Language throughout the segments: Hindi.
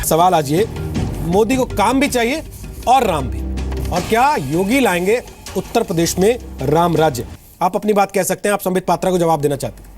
सवाल आज ये, मोदी को काम भी चाहिए और राम भी, और क्या योगी लाएंगे उत्तर प्रदेश में राम राज्य? आप अपनी बात कह सकते हैं, आप संबित पात्रा को जवाब देना चाहते हैं।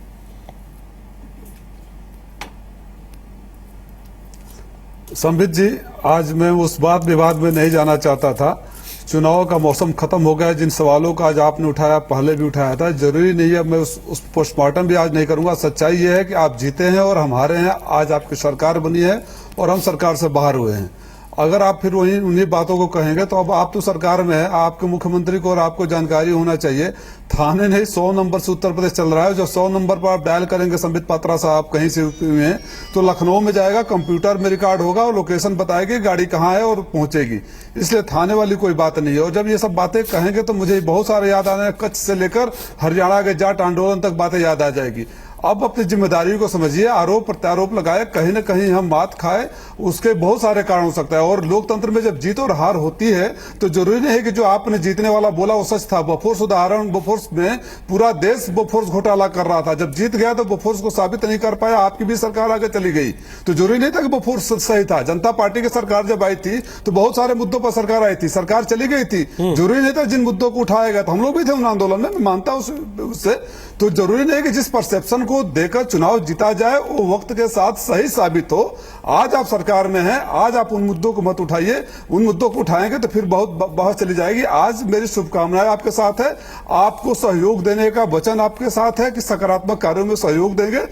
संबित जी, आज मैं उस बात विवाद में नहीं जाना चाहता था। चुनाव का मौसम खत्म हो गया। जिन सवालों का आज आपने उठाया, पहले भी उठाया था। जरूरी नहीं है, मैं उस पोस्टमार्टम भी आज नहीं करूंगा। सच्चाई ये है कि आप जीते हैं और हम हारे हैं। आज आपकी सरकार बनी है और हम सरकार से बाहर हुए हैं। अगर आप फिर वही उन्हीं बातों को कहेंगे तो अब आप तो सरकार में है, आपके मुख्यमंत्री को और आपको जानकारी होना चाहिए। थाने नहीं 100 नंबर से उत्तर प्रदेश चल रहा है। जो 100 नंबर पर आप डायल करेंगे संबित पात्रा साहब कहीं से हुए हैं तो लखनऊ में जाएगा, कंप्यूटर में रिकॉर्ड होगा और लोकेशन बताएगी गाड़ी कहाँ है और पहुंचेगी। इसलिए थाने वाली कोई बात नहीं है। और जब ये सब बातें कहेंगे तो मुझे बहुत सारे याद आने, कच्छ से लेकर हरियाणा के जाट आंदोलन तक बातें याद आ जाएगी। अब अपनी जिम्मेदारी को समझिए। आरोप प्रत्यारोप लगाए, कहीं न कहीं हम मात खाए, उसके बहुत सारे कारण हो सकता है। और लोकतंत्र में जब जीत और हार होती है तो जरूरी नहीं है कि जो आपने जीतने वाला बोला वो सच था। बोफोर्स उदाहरण, बोफोर्स में पूरा देश बोफोर्स घोटाला कर रहा था। जब जीत गया तो बोफोर्स को साबित नहीं कर पाया, आपकी भी सरकार आगे चली गई। तो जरूरी नहीं था कि बोफोर्स सही था। जनता पार्टी की सरकार जब आई थी तो बहुत सारे मुद्दों पर सरकार आई थी, सरकार चली गई थी। जरूरी नहीं था जिन मुद्दों को उठाया गया था, हम लोग भी थे उन आंदोलन में, मैं मानता हूं उससे। तो जरूरी नहीं कि जिस परसेप्शन को देकर चुनाव जीता जाए वो वक्त के साथ सही साबित हो। आज आप सरकार में हैं, आज आप उन मुद्दों को मत उठाइए। उन मुद्दों को उठाएंगे तो फिर बहुत बहस चली जाएगी। आज मेरी शुभकामनाएं आपके साथ है, आपको सहयोग देने का वचन आपके साथ है कि सकारात्मक कार्यों में सहयोग देंगे।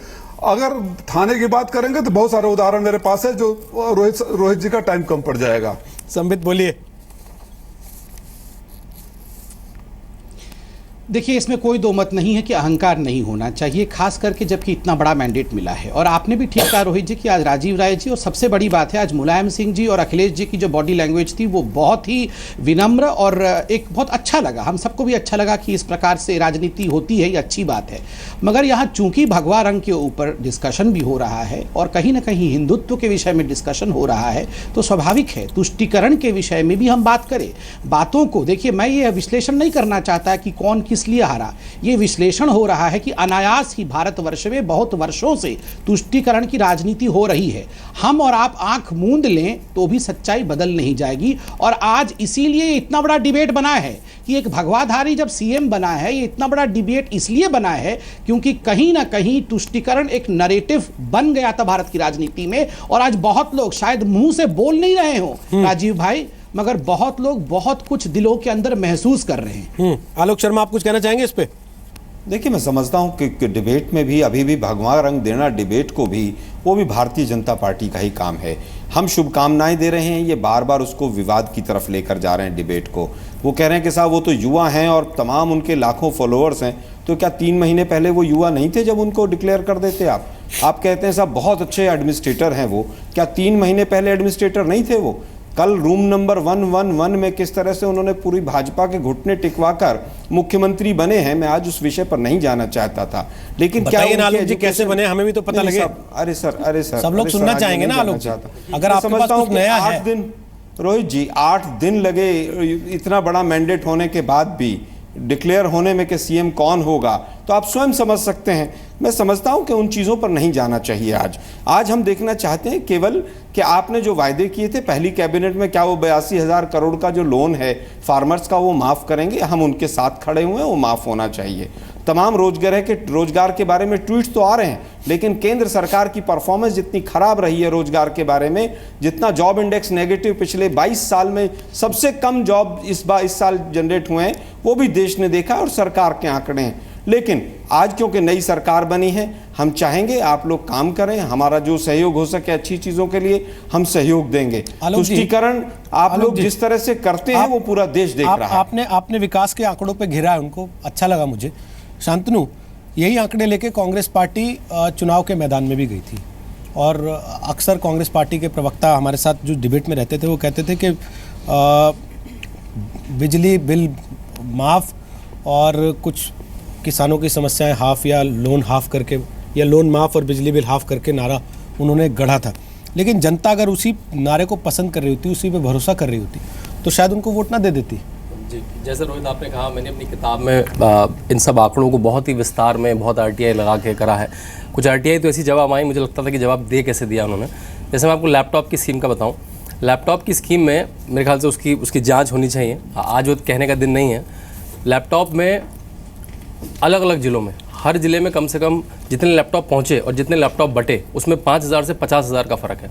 अगर थाने की बात करेंगे तो बहुत सारे उदाहरण मेरे पास है, जो रोहित जी का टाइम कम पड़ जाएगा। संबित बोलिए। देखिए, इसमें कोई दो मत नहीं है कि अहंकार नहीं होना चाहिए, खास करके जबकि इतना बड़ा मैंडेट मिला है। और आपने भी ठीक कहा रोहित जी कि आज राजीव राय जी, और सबसे बड़ी बात है आज मुलायम सिंह जी और अखिलेश जी की जो बॉडी लैंग्वेज थी वो बहुत ही विनम्र और एक बहुत अच्छा लगा। हम सबको भी अच्छा लगा कि इस प्रकार से राजनीति होती है, ये अच्छी बात है। मगर यहाँ चूंकि भगवा रंग के ऊपर डिस्कशन भी हो रहा है और कहीं ना कहीं हिंदुत्व के विषय में डिस्कशन हो रहा है, तो स्वाभाविक है तुष्टीकरण के विषय में भी हम बात करें। बातों को देखिए, मैं ये विश्लेषण नहीं करना चाहता कि कौन इसलिए हारा। यह विश्लेषण हो रहा है कि अनायास ही भारतवर्ष में बहुत वर्षों से तुष्टीकरण की राजनीति हो रही है। हम और आप आंख मूंद लें तो भी सच्चाई बदल नहीं जाएगी। और आज इसीलिए इतना बड़ा डिबेट बना है कि एक भगवाधारी जब सीएम बना है, ये इतना बड़ा डिबेट इसलिए बना है क्योंकि कहीं ना कहीं तुष्टीकरण एक नैरेटिव बन गया था भारत की राजनीति में। और आज बहुत लोग शायद मुंह से बोल नहीं रहे हो राजीव भाई, मगर बहुत लोग बहुत कुछ दिलों के अंदर महसूस कर रहे हैं। आलोक शर्मा, आप कुछ कहना चाहेंगे इस पे? देखिए, मैं समझता हूं कि डिबेट में भी अभी भी भगवा रंग देना डिबेट को भी, वो भी भारतीय जनता पार्टी का ही काम है। हम शुभकामनाएं दे रहे हैं, ये बार बार उसको विवाद की तरफ लेकर जा रहे हैं डिबेट को। वो कह रहे हैं कि साहब वो तो युवा हैं और तमाम उनके लाखों फॉलोअर्स हैं। तो क्या 3 महीने पहले वो युवा नहीं थे जब उनको डिक्लेयर कर देते आप कहते हैं साहब बहुत अच्छे एडमिनिस्ट्रेटर हैं वो, क्या 3 महीने पहले एडमिनिस्ट्रेटर नहीं थे वो? कल रूम नंबर 111 में किस तरह से उन्होंने पूरी भाजपा के घुटने टिकवाकर मुख्यमंत्री बने हैं, मैं आज उस विषय पर नहीं जाना चाहता था। लेकिन क्या आलोक जी कैसे बने, हमें भी तो पता लगे। अरे सर सब लोग सुनना चाहेंगे ना आलोक जी। अगर आपके पास कुछ नया है। 8 दिन रोहित जी, 8 दिन लगे इतना बड़ा मैंडेट होने के बाद भी डिक्लेयर होने में कि सीएम कौन होगा, तो आप स्वयं समझ सकते हैं। मैं समझता हूं कि उन चीज़ों पर नहीं जाना चाहिए। आज हम देखना चाहते हैं केवल कि आपने जो वायदे किए थे पहली कैबिनेट में, क्या वो 82,000 करोड़ का जो लोन है फार्मर्स का वो माफ़ करेंगे? हम उनके साथ खड़े हुए हैं, वो माफ़ होना चाहिए। तमाम रोजगार के बारे में ट्वीट्स तो आ रहे हैं, लेकिन केंद्र सरकार की परफॉर्मेंस जितनी खराब रही है रोजगार के बारे में, जितना जॉब इंडेक्स नेगेटिव पिछले 22 साल में सबसे कम जॉब इस साल जनरेट हुए हैं, वो भी देश ने देखा और सरकार के आंकड़े हैं। लेकिन आज क्योंकि नई सरकार बनी है, हम चाहेंगे आप लोग काम करें, हमारा जो सहयोग हो सके अच्छी चीज़ों के लिए हम सहयोग देंगे। तुष्टीकरण आप लोग जिस तरह से करते हैं वो पूरा देश देख रहा है। आपने विकास के आंकड़ों पे घेरा है उनको, अच्छा लगा मुझे। शांतनु, यही आंकड़े लेके कांग्रेस पार्टी चुनाव के मैदान में भी गई थी और अक्सर कांग्रेस पार्टी के प्रवक्ता हमारे साथ जो डिबेट में रहते थे वो कहते थे कि बिजली बिल माफ़ और कुछ किसानों की समस्याएं हाफ या लोन हाफ करके, या लोन माफ़ और बिजली बिल हाफ करके नारा उन्होंने गढ़ा था। लेकिन जनता अगर उसी नारे को पसंद कर रही होती, उसी पे भरोसा कर रही होती, तो शायद उनको वोट ना दे देती। जी, जैसे रोहित आपने कहा, मैंने अपनी किताब में इन सब आंकड़ों को बहुत ही विस्तार में बहुत आरटीआई लगा के करा है। कुछ आरटीआई तो ऐसी जवाब आई, मुझे लगता था कि जवाब दे कैसे दिया उन्होंने। जैसे मैं आपको लैपटॉप की स्कीम का बताऊं, लैपटॉप की स्कीम में मेरे ख्याल से उसकी जांच होनी चाहिए। आज वो कहने का दिन नहीं है। लैपटॉप में अलग अलग ज़िलों में, हर ज़िले में कम से कम जितने लैपटॉप पहुँचे और जितने लैपटॉप बटे, उसमें 5,000 से 50,000 का फ़र्क है।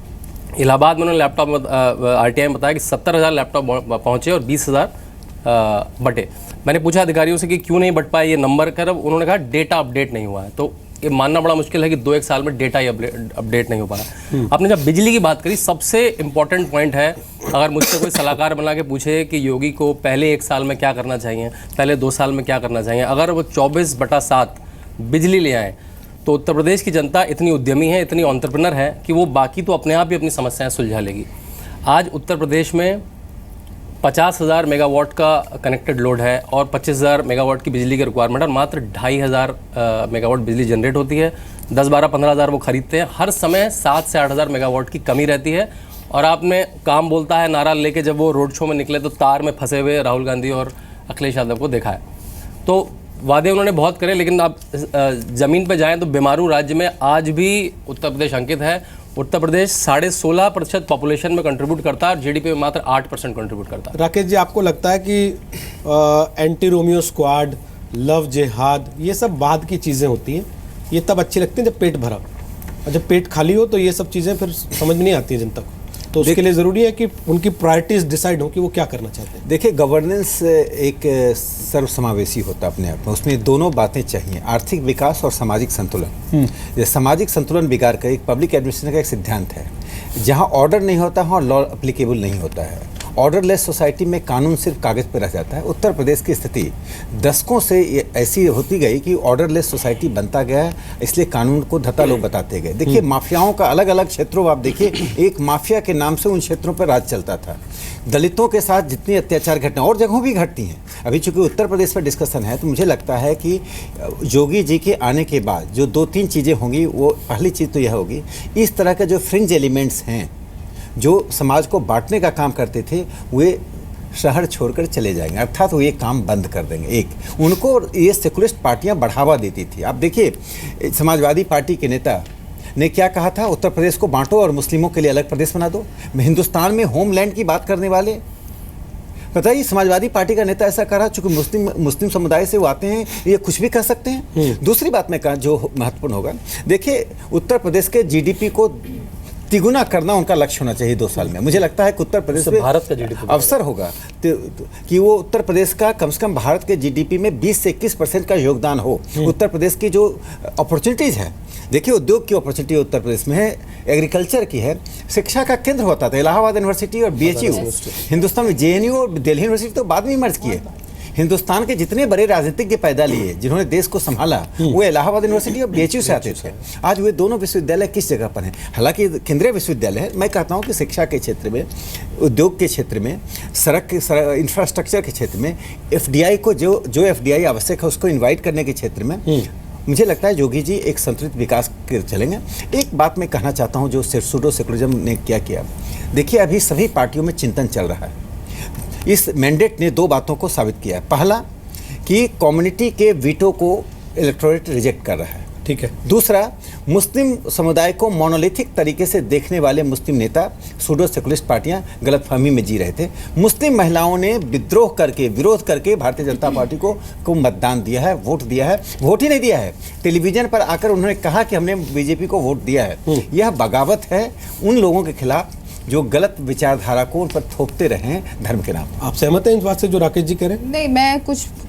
इलाहाबाद में उन्होंने लैपटॉप आरटीआई में बताया कि 70,000 लैपटॉप पहुँचे और 20,000 बटे। मैंने पूछा अधिकारियों से कि क्यों नहीं बट पाए ये नंबर कर, उन्होंने कहा डेटा अपडेट नहीं हुआ है। तो ये मानना बड़ा मुश्किल है कि 2-1 साल में डेटा ही अपडेट नहीं हो पा रहा। आपने जब बिजली की बात करी, सबसे इम्पॉर्टेंट पॉइंट है, अगर मुझसे कोई सलाहकार बना के पूछे कि योगी को पहले 1 साल में क्या करना चाहिए, पहले 2 साल में क्या करना चाहिए, अगर वो 24/7 बिजली ले आए तो उत्तर प्रदेश की जनता इतनी उद्यमी है, इतनी एंटरप्रेन्योर है कि वो बाकी तो अपने आप ही अपनी समस्याएं सुलझा लेगी। आज उत्तर प्रदेश में 50,000 मेगावाट का कनेक्टेड लोड है और 25,000 मेगावाट की बिजली की रिक्वायरमेंट है, और मात्र 2,500 मेगावाट बिजली जनरेट होती है। 10-12-15,000 वो खरीदते हैं। हर समय 7 से 8,000 मेगावाट की कमी रहती है। और आपने काम बोलता है नारा लेके जब वो रोड शो में निकले तो तार में फंसे हुए राहुल गांधी और अखिलेश यादव को देखा है। तो वादे उन्होंने बहुत करे, लेकिन आप ज़मीन पर जाएँ तो बीमारू राज्य में आज भी उत्तर प्रदेश अंकित है। उत्तर प्रदेश 16.5% पॉपुलेशन में कंट्रीब्यूट करता है और जीडीपी में मात्र 8% कंट्रीब्यूट करता है। राकेश जी, आपको लगता है कि एंटी रोमियो स्क्वाड, लव जिहाद, ये सब बाद की चीज़ें होती हैं, ये तब अच्छी लगती हैं जब पेट भरा, और जब पेट खाली हो तो ये सब चीज़ें फिर समझ में नहीं आती है जनता को। तो उसके लिए ज़रूरी है कि उनकी प्रायोरिटीज़ डिसाइड हो कि वो क्या करना चाहते हैं। देखिए, गवर्नेंस एक सर्वसमावेशी होता है अपने आप में, उसमें दोनों बातें चाहिए, आर्थिक विकास और सामाजिक संतुलन। ये सामाजिक संतुलन बिगाड़ कर एक पब्लिक एडमिनिस्ट्रेशन का एक सिद्धांत है, जहाँ ऑर्डर नहीं होता वहाँ लॉ अप्लीकेबल नहीं होता है। ऑर्डरलेस सोसाइटी में कानून सिर्फ कागज़ पर रह जाता है। उत्तर प्रदेश की स्थिति दशकों से ऐसी होती गई कि ऑर्डरलेस सोसाइटी बनता गया है, इसलिए कानून को धता लोग बताते गए। देखिए, माफियाओं का अलग अलग क्षेत्रों, आप देखिए, एक माफिया के नाम से उन क्षेत्रों पर राज चलता था। दलितों के साथ जितनी अत्याचार घटना और जगहों भी घटती हैं, अभी चूंकि उत्तर प्रदेश पर डिस्कशन है, तो मुझे लगता है कि योगी जी के आने के बाद जो 2-3 चीज़ें होंगी, वो पहली चीज़ तो यह होगी, इस तरह के जो फ्रिंज एलिमेंट्स हैं जो समाज को बांटने का काम करते थे, वे शहर छोड़कर चले जाएंगे, अर्थात वो ये काम बंद कर देंगे। एक उनको ये सेकुलरिस्ट पार्टियां बढ़ावा देती थी। आप देखिए, समाजवादी पार्टी के नेता ने क्या कहा था, उत्तर प्रदेश को बांटो और मुस्लिमों के लिए अलग प्रदेश बना दो। हिंदुस्तान में होमलैंड की बात करने वाले, पता है, समाजवादी पार्टी का नेता ऐसा करा, चूंकि मुस्लिम समुदाय से वो आते हैं, ये कुछ भी कर सकते हैं। दूसरी बात मैं कहा जो महत्वपूर्ण होगा, देखिए, उत्तर प्रदेश के जीडीपी को तिगुना करना उनका लक्ष्य होना चाहिए 2 साल में। मुझे लगता है कि उत्तर प्रदेश में भारत का जीडीपी अवसर होगा कि वो उत्तर प्रदेश का कम से कम भारत के जीडीपी में 20 से 21% का योगदान हो। उत्तर प्रदेश की जो अपॉर्चुनिटीज़ है, देखिए, उद्योग की अपॉर्चुनिटी उत्तर प्रदेश में है, एग्रीकल्चर की है, शिक्षा का केंद्र होता था इलाहाबाद यूनिवर्सिटी और बीएचयू। हिंदुस्तान में जेएनयू और दिल्ली यूनिवर्सिटी तो बाद में मर्ज किए। हिंदुस्तान के जितने बड़े राजनीतिज्ञ पैदा लिए जिन्होंने देश को संभाला, वो इलाहाबाद यूनिवर्सिटी और बीएचयू से आते थे। आज वे दोनों विश्वविद्यालय किस जगह पर हैं? हालांकि केंद्रीय विश्वविद्यालय है। मैं कहता हूँ कि शिक्षा के क्षेत्र में, उद्योग के क्षेत्र में, सड़क इंफ्रास्ट्रक्चर के क्षेत्र में, एफडीआई को जो एफडीआई आवश्यक है उसको इन्वाइट करने के क्षेत्र में मुझे लगता है योगी जी एक संतुलित विकास कर चलेंगे। एक बात मैं कहना चाहता हूँ, जो सूडो सेकुलरिज्म ने क्या किया, देखिए, अभी सभी पार्टियों में चिंतन चल रहा है। इस मैंडेट ने 2 बातों को साबित किया है। पहला, कि कम्युनिटी के वीटो को इलेक्टोरेट रिजेक्ट कर रहा है, ठीक है। दूसरा, मुस्लिम समुदाय को मोनोलिथिक तरीके से देखने वाले मुस्लिम नेता, सूडो सेकुलरिस्ट पार्टियां गलतफहमी में जी रहे थे। मुस्लिम महिलाओं ने विद्रोह करके, विरोध करके भारतीय जनता पार्टी को मतदान दिया है, वोट दिया है। वोट ही नहीं दिया है, टेलीविजन पर आकर उन्होंने कहा कि हमने बीजेपी को वोट दिया है। यह बगावत है उन लोगों के खिलाफ जो गलत विचारधारा को उन पर थोपते रहे हैं धर्म के नाम। आप सहमत हैं इस बात से जो राकेश जी कह रहे हैं? नहीं, मैं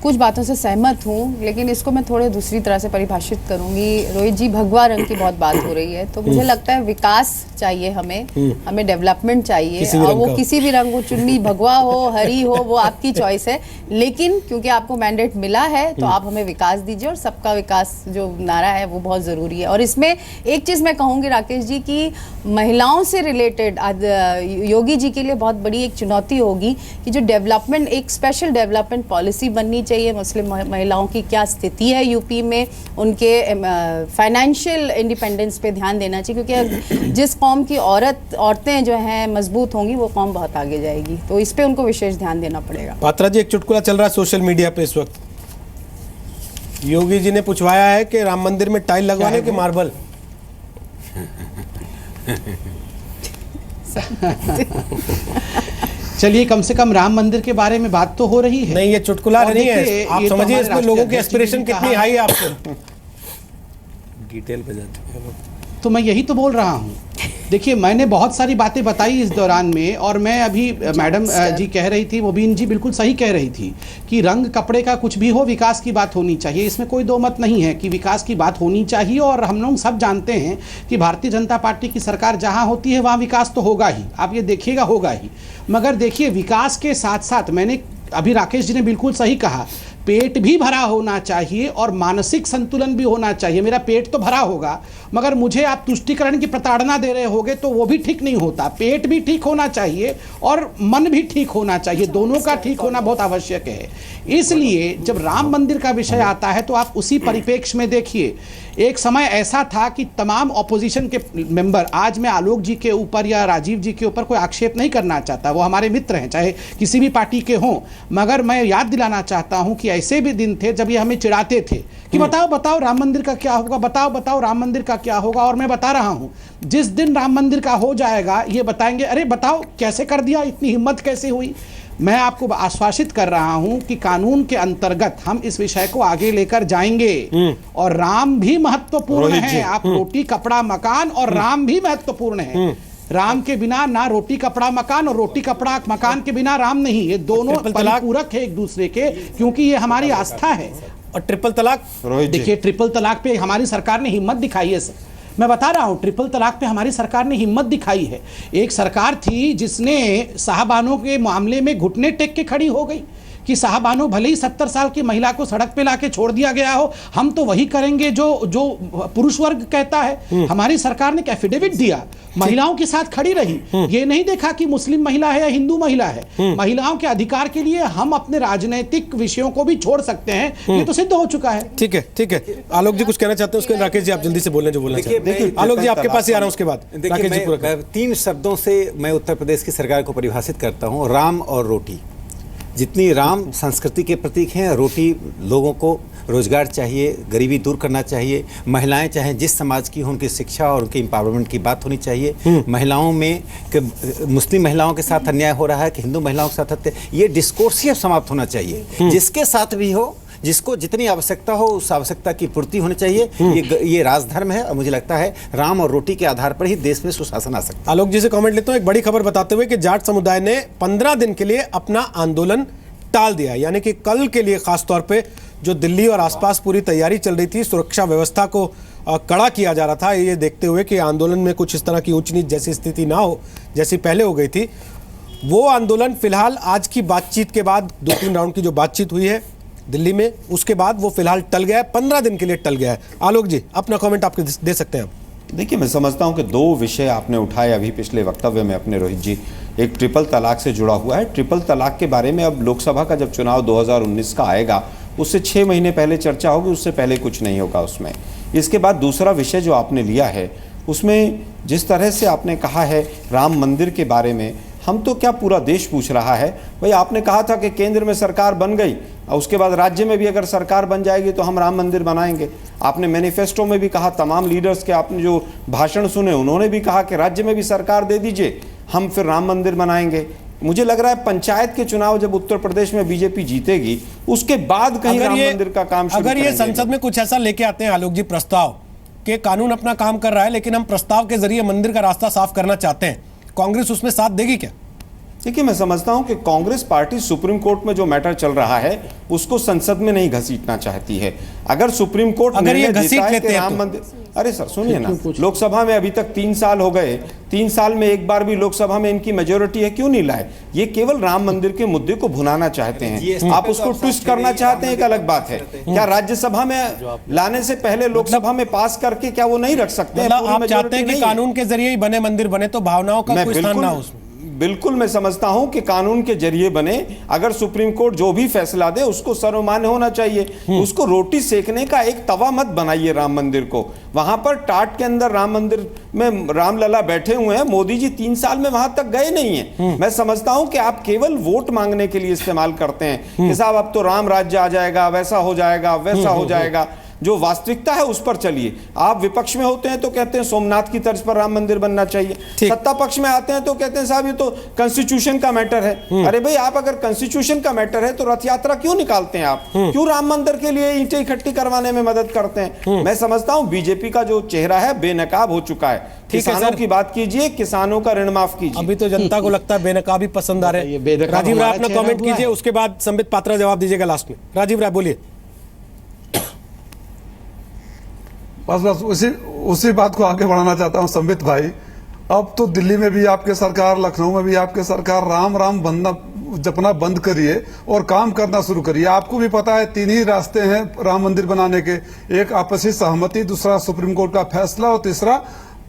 कुछ बातों से सहमत हूँ, लेकिन इसको मैं थोड़े दूसरी तरह से परिभाषित करूंगी। रोहित जी, भगवा रंग की बहुत बात हो रही है, तो मुझे लगता है विकास चाहिए हमें डेवलपमेंट चाहिए, और वो किसी भी रंग, वो चुन्नी भगवा हो, हरी हो, वो आपकी चॉइस है। लेकिन क्योंकि आपको मैंडेट मिला है तो आप हमें विकास दीजिए, और सबका विकास जो नारा है वो बहुत ज़रूरी है। और इसमें एक चीज़ मैं कहूँगी राकेश जी, की महिलाओं से रिलेटेड योगी जी के लिए बहुत बड़ी एक चुनौती होगी कि जो डेवलपमेंट, एक स्पेशल डेवलपमेंट पॉलिसी बननी चाहिए। मुस्लिम महिलाओं की क्या स्थिति है यूपी में, उनके फाइनेंशियल इंडिपेंडेंस पे ध्यान देना चाहिए, क्योंकि जिस कौम की औरतें जो हैं मजबूत होंगी वो कौम बहुत आगे जाएगी। तो इस पे उनको विशेष ध्यान देना पड़ेगा। पात्रा जी, एक चुटकुला चल रहा है सोशल मीडिया पे इस वक्त। योगी जी ने पूछवाया है कि राम मंदिर में टाइल लगवाने के मार्बल। चलिए, कम से कम राम मंदिर के बारे में बात तो हो रही है। नहीं, ये चुटकुला और नहीं है, देखिए, आप ये तो समझिए हमारे इसमें लोगों की राष्ट्रीय एस्पिरेशन अध्यक्ष जी ने कितनी कहा। हाई है आपको। डिटेल पे जाते हैं। तो मैं यही तो बोल रहा हूँ। देखिए, मैंने बहुत सारी बातें बताई इस दौरान में, और मैं अभी मैडम जी कह रही थी, मुबीन जी बिल्कुल सही कह रही थी कि रंग कपड़े का कुछ भी हो, विकास की बात होनी चाहिए। इसमें कोई दो मत नहीं है कि विकास की बात होनी चाहिए, और हम लोग सब जानते हैं कि भारतीय जनता पार्टी की सरकार जहाँ होती है वहाँ विकास तो होगा ही, आप ये देखिएगा, होगा ही। मगर देखिए, विकास के साथ साथ मैंने अभी राकेश जी ने बिल्कुल सही कहा, पेट भी भरा होना चाहिए और मानसिक संतुलन भी होना चाहिए। मेरा पेट तो भरा होगा, मगर मुझे आप तुष्टीकरण की प्रताड़ना दे रहे होगे तो वो भी ठीक नहीं होता। पेट भी ठीक होना चाहिए और मन भी ठीक होना चाहिए, दोनों का ठीक होना बहुत आवश्यक है। इसलिए जब राम मंदिर का विषय आता है तो आप उसी परिप्रेक्ष्य में देखिए, एक समय ऐसा था कि तमाम ऑपोजिशन के मेंबर, आज मैं आलोक जी के ऊपर या राजीव जी के ऊपर कोई आक्षेप नहीं करना चाहता, वो हमारे मित्र हैं चाहे किसी भी पार्टी के हों, मगर मैं याद दिलाना चाहता हूं कि ऐसे भी दिन थे जब ये हमें चिढ़ाते थे कि बताओ बताओ राम मंदिर का क्या होगा, बताओ बताओ राम मंदिर का क्या होगा। और मैं बता रहा हूं, जिस दिन राम मंदिर का हो जाएगा ये बताएंगे, अरे बताओ कैसे कर दिया, इतनी हिम्मत कैसे हुई। मैं आपको आश्वासित कर रहा हूं कि कानून के अंतर्गत हम इस विषय को आगे लेकर जाएंगे, और राम भी महत्वपूर्ण है। आप रोटी कपड़ा मकान और राम भी महत्वपूर्ण है। राम के बिना ना रोटी कपड़ा मकान, और रोटी कपड़ा मकान के बिना राम नहीं। ये दोनों परिपूरक है एक दूसरे के, क्योंकि ये हमारी आस्था है। और ट्रिपल तलाक, देखिए, ट्रिपल तलाक पे हमारी सरकार ने हिम्मत दिखाई है। मैं बता रहा हूं, ट्रिपल तलाक पे हमारी सरकार ने हिम्मत दिखाई है। एक सरकार थी जिसने साहबानों के मामले में घुटने टेक के खड़ी हो गई कि साहबानों, भले ही 70 साल की महिला को सड़क पे लाके छोड़ दिया गया हो, हम तो वही करेंगे जो पुरुष वर्ग कहता है। हमारी सरकार ने एफिडेविट दिया, महिलाओं के साथ खड़ी रही। ये नहीं देखा कि मुस्लिम महिला है या हिंदू महिला है। महिलाओं के अधिकार के लिए हम अपने राजनीतिक विषयों को भी छोड़ सकते हैं, ये तो सिद्ध हो चुका है। ठीक है, ठीक है। आलोक जी कुछ कहना चाहते हैं, उसके राकेश जी आप जल्दी से बोलने जो बोलना चाहते हैं। आलोक जी आपके पास ही आ रहा हूं, उसके बाद राकेश जी पूरा करें। 3 शब्दों से मैं उत्तर प्रदेश की सरकार को परिभाषित करता हूँ, राम और रोटी। जितनी राम संस्कृति के प्रतीक हैं, रोटी लोगों को रोजगार चाहिए, गरीबी दूर करना चाहिए। महिलाएं चाहे जिस समाज की हो, उनकी शिक्षा और उनकी एम्पावरमेंट की बात होनी चाहिए। महिलाओं में मुस्लिम महिलाओं के साथ अन्याय हो रहा है कि हिंदू महिलाओं के साथ, ये डिस्कोर्स ही समाप्त होना चाहिए। जिसके साथ भी हो, जिसको जितनी आवश्यकता हो उस आवश्यकता की पूर्ति होनी चाहिए। ये राजधर्म है, और मुझे लगता है राम और रोटी के आधार पर ही देश में सुशासन आ सकता है। आलोक जी से कमेंट लेता हूं, एक बड़ी खबर बताते हुए कि जाट समुदाय ने 15 दिन के लिए अपना आंदोलन टाल दिया। यानी कि कल के लिए खास तौर पे जो दिल्ली और आसपास पूरी तैयारी चल रही थी, सुरक्षा व्यवस्था को कड़ा किया जा रहा था, ये देखते हुए कि आंदोलन में कुछ इस तरह की ऊंच नीच जैसी स्थिति ना हो जैसी पहले हो गई थी। वो आंदोलन फिलहाल आज की बातचीत के बाद 2-3 राउंड की जो बातचीत हुई है दिल्ली में, उसके बाद वो फिलहाल टल गया है, 15 दिन के लिए टल गया है। आलोक जी अपना कमेंट आपके दे सकते हैं आप। देखिए, मैं समझता हूं कि 2 विषय आपने उठाए अभी पिछले वक्तव्य में अपने, रोहित जी। एक ट्रिपल तलाक से जुड़ा हुआ है। ट्रिपल तलाक के बारे में अब लोकसभा का जब चुनाव 2019 का आएगा, उससे 6 महीने पहले चर्चा होगी, उससे पहले कुछ नहीं होगा उसमें। इसके बाद दूसरा विषय जो आपने लिया है, उसमें जिस तरह से आपने कहा है राम मंदिर के बारे में, हम तो क्या पूरा देश पूछ रहा है भाई। आपने कहा था कि केंद्र में सरकार बन गई और उसके बाद राज्य में भी अगर सरकार बन जाएगी तो हम राम मंदिर बनाएंगे। आपने मैनिफेस्टो में भी कहा, तमाम लीडर्स के आपने जो भाषण सुने उन्होंने भी कहा कि राज्य में भी सरकार दे दीजिए, हम फिर राम मंदिर बनाएंगे। मुझे लग रहा है पंचायत के चुनाव जब उत्तर प्रदेश में बीजेपी जीतेगी, उसके बाद कहीं राम मंदिर का काम शुरू अगर ये संसद में कुछ ऐसा लेके आते हैं आलोक जी, प्रस्ताव कि कानून अपना काम कर रहा है लेकिन हम प्रस्ताव के जरिए मंदिर का रास्ता साफ करना चाहते हैं, कांग्रेस उसमें साथ देगी क्या? देखिए, मैं समझता हूं कि कांग्रेस पार्टी सुप्रीम कोर्ट में जो मैटर चल रहा है उसको संसद में नहीं घसीटना चाहती है। अगर सुप्रीम कोर्ट अगर ये निर्णय घसीट देता है लेते कि हैं राम तो? मंदिर, अरे सर सुनिए ना, लोकसभा में अभी तक 3 साल हो गए, 3 साल में एक बार भी लोकसभा में इनकी मेजोरिटी है, क्यों नहीं लाए? ये केवल राम मंदिर के मुद्दे को भुनाना चाहते हैं, आप उसको ट्विस्ट करना चाहते हैं, एक अलग बात है। क्या राज्यसभा में लाने से पहले लोकसभा में पास करके क्या वो नहीं रख सकते हैं? मतलब पूरी आप चाहते हैं majority कि नहीं है। कानून के जरिए ही बने मंदिर बने तो भावनाओं का मैं कोई स्थान ना हो उसमें। बिल्कुल मैं समझता हूं कि कानून के जरिए बने, अगर सुप्रीम कोर्ट जो भी फैसला दे उसको सर्वमान्य होना चाहिए। उसको रोटी सेकने का एक तवा मत बनाइए राम मंदिर को। वहां पर टाट के अंदर राम मंदिर में रामलला बैठे हुए हैं, मोदी जी 3 साल में वहां तक गए नहीं है। मैं समझता हूं कि आप केवल वोट मांगने के लिए इस्तेमाल करते हैं कि साहब अब तो राम राज्य आ जाएगा, वैसा हो जाएगा, वैसा हो जाएगा। जो वास्तविकता है उस पर चलिए। आप विपक्ष में होते हैं तो कहते हैं सोमनाथ की तर्ज पर राम मंदिर बनना चाहिए, सत्ता पक्ष में आते हैं तो कहते हैं साहब ये तो कॉन्स्टिट्यूशन का मैटर है। अरे भाई, आप अगर कॉन्स्टिट्यूशन का मैटर है तो रथ यात्रा क्यों निकालते हैं? आप क्यों राम मंदिर के लिए ईंटें इकट्ठी करवाने में मदद करते हैं? मैं समझता हूं बीजेपी का जो चेहरा है बेनकाब हो चुका है। किसानों की बात कीजिए, किसानों का ऋण माफ कीजिए। अभी तो जनता को लगता है बेनकाब ही पसंद आ रहे हैं। राजीव राय अपना कमेंट कीजिए, उसके बाद संबित पात्रा जवाब दीजिएगा लास्ट में। राजीव राय बोलिए। बस उसी बात को आगे बढ़ाना चाहता हूं संबित भाई। अब तो दिल्ली में भी आपके सरकार, लखनऊ में भी आपके सरकार राम राम बनना जपना बंद करिए और काम करना शुरू करिए। आपको भी पता है 3 ही रास्ते हैं राम मंदिर बनाने के, एक आपसी सहमति, दूसरा सुप्रीम कोर्ट का फैसला और तीसरा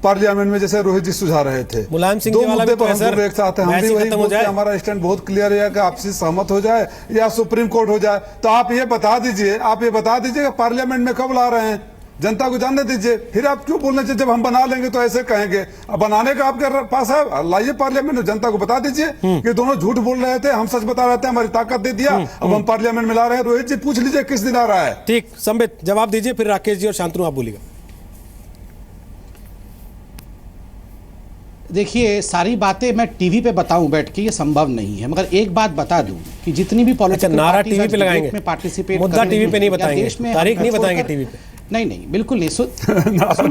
पार्लियामेंट में, जैसे रोहित जी सुझा रहे थे। मुलायम सिंह 2 जी वाला मुद्दे भी तो पर है हम सर, दोनों एक साथ हैं। हम भी वही बोलते हैं, हमारा स्टैंड बहुत क्लियर है कि आपसी सहमत हो जाए या सुप्रीम कोर्ट हो जाए। तो आप ये बता दीजिए कि पार्लियामेंट में कब ला रहे हैं, जनता को जानने दीजिए। फिर आप क्यों बोलना चाहिए जब हम बना लेंगे तो ऐसे कहेंगे? अब बनाने का आपके पास है, लाइए पार्लियामेंट में, जनता को बता दीजिए कि दोनों झूठ बोल रहे थे, हम सच बता रहे थे, हमारी ताकत दे दिया, अब हम पार्लियामेंट में ला रहे हैं। रोहित जी पूछ लीजिए किस दिन आ रहा है। ठीक, संबित जवाब दीजिए, फिर राकेश जी और शांतनु आप बोलिएगा। देखिए, सारी बातें मैं टीवी पे बताऊं बैठ के ये संभव नहीं है, मगर एक बात बता दूं कि जितनी भी पॉलिटिकल नारा टीवी पे लगाएंगे, में पार्टिसिपेट, मुद्दा टीवी पे नहीं बताएंगे, तारीख नहीं बताएंगे टीवी पे। नहीं, बिल्कुल नहीं। सुन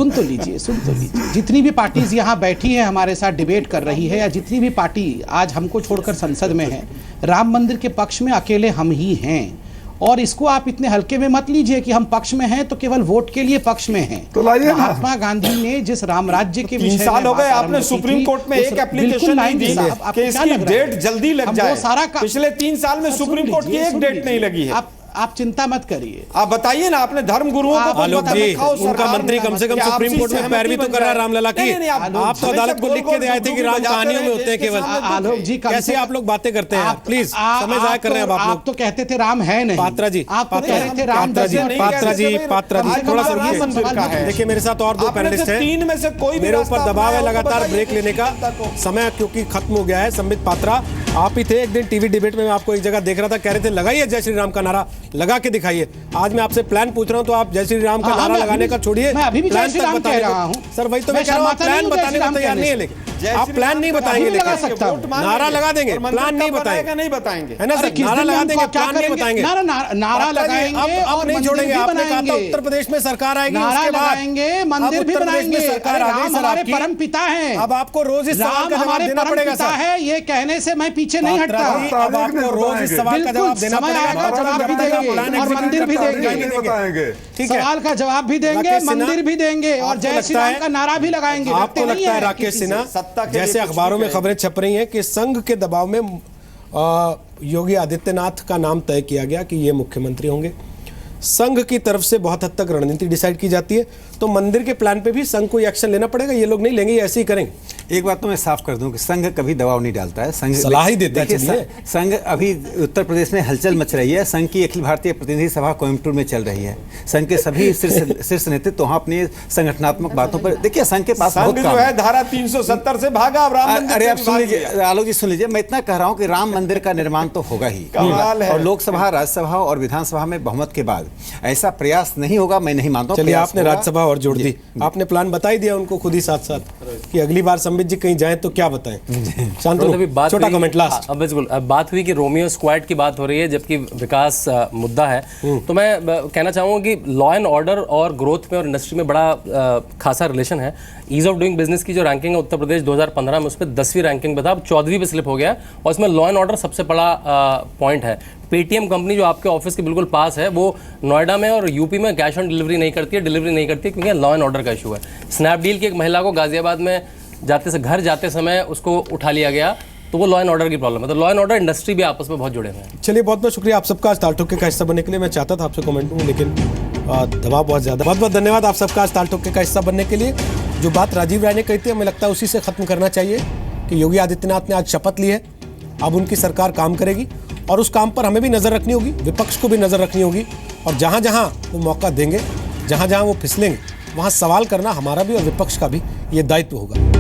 तो लीजिए। जितनी भी पार्टीज यहाँ बैठी हैं हमारे साथ डिबेट कर रही है, या जितनी भी पार्टी आज हमको छोड़कर संसद में है, राम मंदिर के पक्ष में अकेले हम ही हैं। और इसको आप इतने हल्के में मत लीजिए कि हम पक्ष में हैं तो केवल वोट के लिए पक्ष में हैं। तो लाइए ना। महात्मा गांधी ने जिस राम राज्य के विषय 3 साल हो गए, आपने सुप्रीम कोर्ट में एक एप्लीकेशन नहीं दी कि इसकी डेट जल्दी लग जाए। पिछले 3 साल में सुप्रीम कोर्ट की एक डेट नहीं लगी है। आप चिंता मत करिए। आप बताइए ना, आपने धर्म गुरुओं को आलोक जी, उनका मंत्री कम से कम सुप्रीम कोर्ट में पैरवी तो कर रहा है रामलला की। आप तो अदालत को लिख के दे आए थे कि राम कहानियों में होते हैं केवल। आलोक जी, कैसे आप लोग बातें करते हैं? प्लीज समय जाया कर रहे हैं आप लोग। तो कहते थे राम है नहीं। पात्रा जी, आप तो कहते थे राम पात्रा जी, थोड़ा सा देखिए, मेरे साथ और 2 पैनलिस्ट हैं, 3 में से कोई मेरे ऊपर दबाव है लगातार ब्रेक लेने का समय क्योंकि खत्म हो गया है। संबित पात्रा, आप ही थे एक दिन टीवी डिबेट में, मैं आपको एक जगह देख रहा था, कह रहे थे लगाइए जय श्री राम का नारा, लगा के दिखाइए। आज मैं आपसे प्लान पूछ रहा हूं तो आप जय श्री राम का नारा लगाने का छोड़िए, मैं अभी भी जय श्री राम कह रहा हूं सर। वही तो मैं कह रहा हूं, प्लान बताने को तैयार नहीं है, लेकिन आप प्लान नहीं बताएंगे, लेकिन नारा लगा देंगे, प्लान नहीं बताएंगे, नहीं बताएंगे, है ना सर? नारा लगा देंगे, प्लान नहीं बताएंगे, नारा लगाएंगे और नहीं छोड़ेंगे। आपने कहा था उत्तर प्रदेश में सरकार आएगी, नारा लगाएंगे, मंदिर भी बनाएंगे। सरकार आ गई, हमारे परम पिता हैं। अब आपको रोज इस सवाल का जवाब देना पड़ेगा सर। है ये कहने से मैं पीछे नहीं हटता। अब आपको रोज इस सवाल का जवाब देना पड़ेगा, जवाब भी देंगे और मंदिर भी देंगे, सवाल का जवाब भी देंगे, मंदिर भी देंगे और जय श्री राम का नारा भी लगाएंगे। आपको लगता है राकेश सिन्हा, जैसे अखबारों में खबरें छप रही हैं कि संघ के दबाव में योगी आदित्यनाथ का नाम तय किया गया कि ये मुख्यमंत्री होंगे, संघ की तरफ से बहुत हद तक रणनीति डिसाइड की जाती है, तो मंदिर के प्लान पे भी संघ को एक्शन लेना पड़ेगा। ये लोग नहीं लेंगे, ये ऐसे ही करेंगे। एक बात तो मैं साफ कर दूं कि संघ कभी दबाव नहीं डालता है, संघ सलाह ही देता है। संघ अभी उत्तर प्रदेश में हलचल मच रही है। संघ की अखिल भारतीय प्रतिनिधि सभा कोयम्बटूर में चल रही है। संघ के सभी शीर्ष नेतृत्व वहां अपनी संगठनात्मक बातों पर, देखिए संघ के पास बहुत काम है। धारा 370 से भागा। अरे आप सुन लीजिए आलोक जी, सुन लीजिए, मैं इतना कह रहा हूं कि राम मंदिर का निर्माण तो होगा ही, और लोकसभा, राज्यसभा और विधानसभा में बहुमत के बाद ऐसा प्रयास नहीं होगा, मैं नहीं मानता हूं। चलिए, आपने राज्यसभा और जोड़ दी, आपने प्लान बता ही दिया उनको खुद ही साथ साथ कि अगली बार सम्मेलन संबित जी कहीं जाएं तो क्या बताएं? शांतनु, अभी बात छोटा हुई- कमेंट लास्ट। अब बिल्कुल अब बात हुई कि रोमियो स्क्वाड की बात हो रही है जबकि विकास मुद्दा है, तो मैं कहना चाहूँगा कि लॉ एंड ऑर्डर और ग्रोथ में और इंडस्ट्री में बड़ा खासा रिलेशन है। ईज ऑफ डूइंग बिजनेस की जो रैंकिंग है उत्तर प्रदेश 2015 में, उस पर 10वीं रैंकिंग पे था, अब 14वीं पे स्लिप हो गया है, और इसमें लॉ एंड ऑर्डर सबसे बड़ा पॉइंट है। पेटीएम कंपनी जो आपके ऑफिस के बिल्कुल पास है, वो नोएडा में और यूपी में कैश ऑन डिलीवरी नहीं करती है, डिलीवरी नहीं करती है, क्योंकि लॉ एंड ऑर्डर का इशू है। स्नैपडील की एक महिला को गाजियाबाद में घर जाते समय उसको उठा लिया गया, तो वो लॉ एंड ऑर्डर की प्रॉब्लम है। तो लॉ एंड ऑर्डर इंडस्ट्री भी आपस में बहुत जुड़े हुए हैं। चलिए, बहुत बहुत शुक्रिया आप सबका आज ताल ठोके का हिस्सा बनने के लिए। मैं चाहता था आपसे कमेंट दूं, लेकिन दबाव बहुत ज़्यादा। बहुत बहुत धन्यवाद आप सबका आज ताल ठोके का हिस्सा बनने के लिए। जो बात राजीव राय ने कही थी, हमें लगता है उसी से ख़त्म करना चाहिए कि योगी आदित्यनाथ ने आज शपथ ली है, अब उनकी सरकार काम करेगी, और उस काम पर हमें भी नज़र रखनी होगी, विपक्ष को भी नज़र रखनी होगी, और जहाँ जहाँ वो मौका देंगे, जहाँ जहाँ वो फिसलेंगे, वहाँ सवाल करना हमारा भी और विपक्ष का भी ये दायित्व होगा।